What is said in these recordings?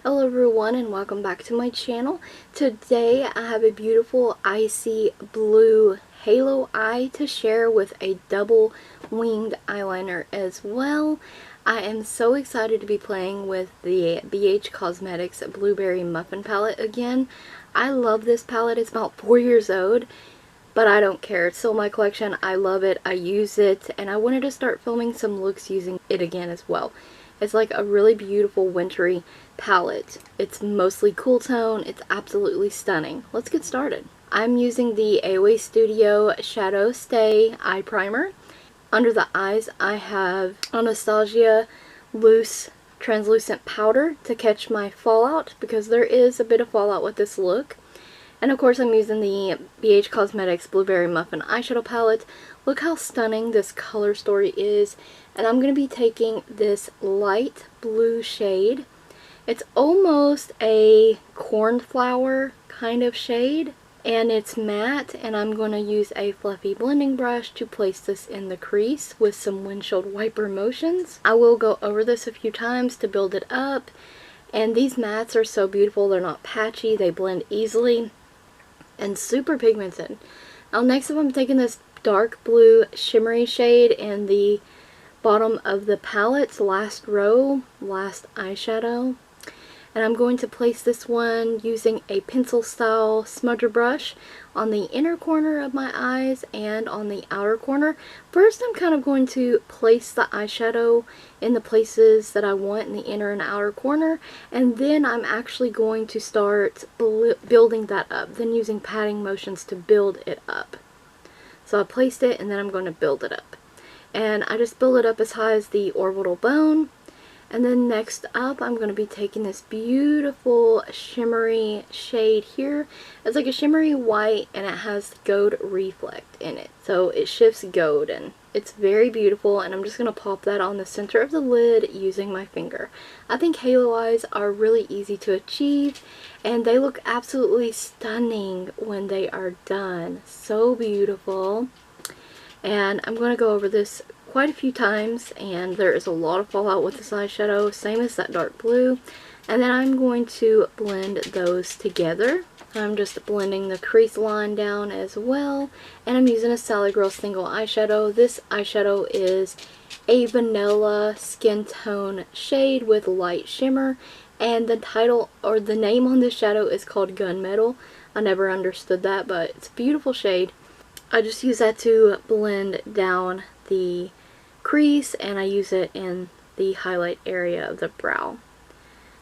Hello everyone and welcome back to my channel. Today I have a beautiful icy blue halo eye to share with a double winged eyeliner as well. I am so excited to be playing with the BhCosmetics Blueberry Muffin palette again. I love this palette. It's about 4 years old, but I don't care. It's still my collection. I love it. I use it, and I wanted to start filming some looks using it again as well. It's like a really beautiful wintry palette. It's mostly cool tone. It's absolutely stunning. Let's get started. I'm using the AOA Studio Shadow Stay Eye Primer. Under the eyes I have Anastasia loose translucent powder to catch my fallout, because there is a bit of fallout with this look. And of course I'm using the BhCosmetics Blueberry Muffin eyeshadow palette. Look how stunning this color story is. And I'm going to be taking this light blue shade. It's almost a cornflower kind of shade, and it's matte, and I'm going to use a fluffy blending brush to place this in the crease with some windshield wiper motions. I will go over this a few times to build it up, and these mattes are so beautiful. They're not patchy, they blend easily, and super pigmented. Now next up I'm taking this dark blue shimmery shade in the bottom of the palette's last row, last eyeshadow, and I'm going to place this one using a pencil style smudger brush on the inner corner of my eyes and on the outer corner. First I'm kind of going to place the eyeshadow in the places that I want in the inner and outer corner, and then I'm actually going to start building that up, then using patting motions to build it up. So I placed it and then I'm going to build it up. And I just build it up as high as the orbital bone. And then next up I'm going to be taking this beautiful shimmery shade here. It's like a shimmery white, and it has gold reflect in it. So it shifts gold, and it's very beautiful, and I'm just going to pop that on the center of the lid using my finger. I think halo eyes are really easy to achieve, and they look absolutely stunning when they are done. So beautiful. And I'm going to go over this quite a few times, and there is a lot of fallout with this eyeshadow, same as that dark blue. And then I'm going to blend those together. I'm just blending the crease line down as well, and I'm using a Sally Girl single eyeshadow. This eyeshadow is a vanilla skin tone shade with light shimmer, and the title or the name on this shadow is called Gunmetal. I never understood that, but it's a beautiful shade. I just use that to blend down the crease, and I use it in the highlight area of the brow.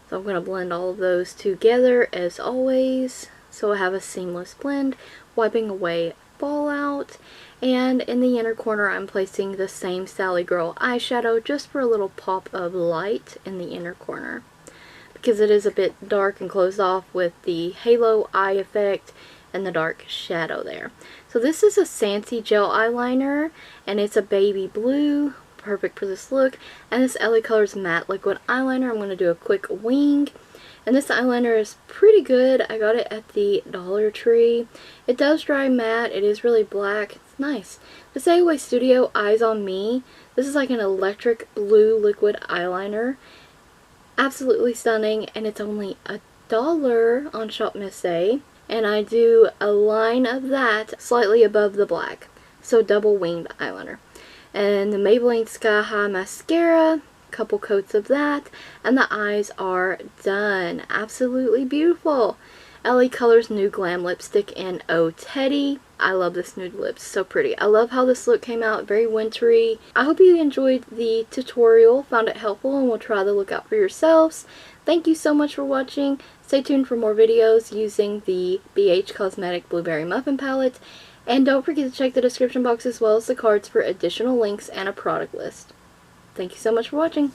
So I'm going to blend all of those together as always, so I have a seamless blend, wiping away fallout. And in the inner corner I'm placing the same Sally Girl eyeshadow, just for a little pop of light in the inner corner, because it is a bit dark and closed off with the halo eye effect and the dark shadow there. So this is a Santee gel eyeliner, and it's a baby blue, perfect for this look. And this LaColors matte liquid eyeliner, I'm going to do a quick wing. And this eyeliner is pretty good. I got it at the Dollar Tree. It does dry matte. It is really black. It's nice. This AOA Studio Eyes on Me. This is like an electric blue liquid eyeliner. Absolutely stunning, and it's only $1 on Shop Miss A. And I do a line of that slightly above the black. So double winged eyeliner. And the Maybelline Sky High Mascara, couple coats of that, and the eyes are done. Absolutely beautiful. LaColors new Glam lipstick in Oh Teddy. I love this nude lip, so pretty. I love how this look came out, very wintry. I hope you enjoyed the tutorial, found it helpful, and will try the look out for yourselves. Thank you so much for watching. Stay tuned for more videos using the BhCosmetics Blueberry Muffin palette. And don't forget to check the description box as well as the cards for additional links and a product list. Thank you so much for watching.